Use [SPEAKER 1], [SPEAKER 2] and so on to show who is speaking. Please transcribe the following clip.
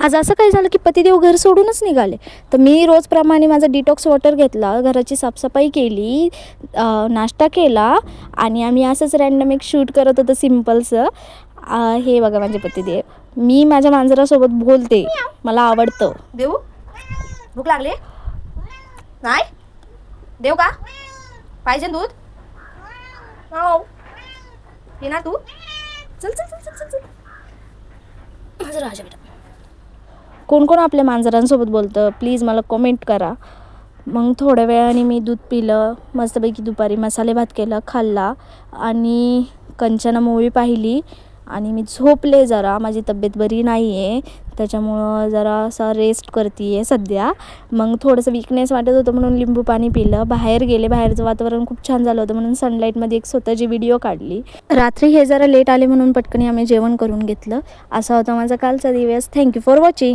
[SPEAKER 1] आज असं काही झालं की पतिदेव घर सोडूनच निघाले. तर मी रोजप्रमाणे माझा डिटॉक्स वॉटर घेतला, घराची साफसफाई केली, नाश्ता केला आणि आम्ही असंच रँडम एक शूट करत होतो सिम्पलचं. हे बघा माझे पतिदेव. मी माझ्या मांजरासोबत बोलते, मला आवडतं. देऊ भूक लागली नाही? देऊ का? पाहिजे दूध? हो येणार तू? चल चल चल चल चल. माझं राजा बेटा. कोण कोण आपल्या मांजरांसोबत बोलतं प्लीज मला कमेंट करा. मग थोड्या वेळाने मी दूध पिलं, मस्तपैकी दुपारी मसाले भात केला, खाल्ला आणि कंचना मूवी पाहिली आणि मी झोपले. जरा माझी तब्येत बरी नाही आहे त्याच्यामुळं जरा असा रेस्ट करते आहे सध्या. मग थोडंसं वीकनेस वाटत होतं म्हणून लिंबू पाणी पिलं. बाहेर गेले, बाहेरचं वातावरण खूप छान झालं होतं म्हणून सनलाईटमध्ये एक स्वतःची व्हिडिओ काढली. रात्री हे जरा लेट आले म्हणून पटकन आम्ही जेवण करून घेतलं. असा होता माझा कालचा दिवस. Thank you for watching.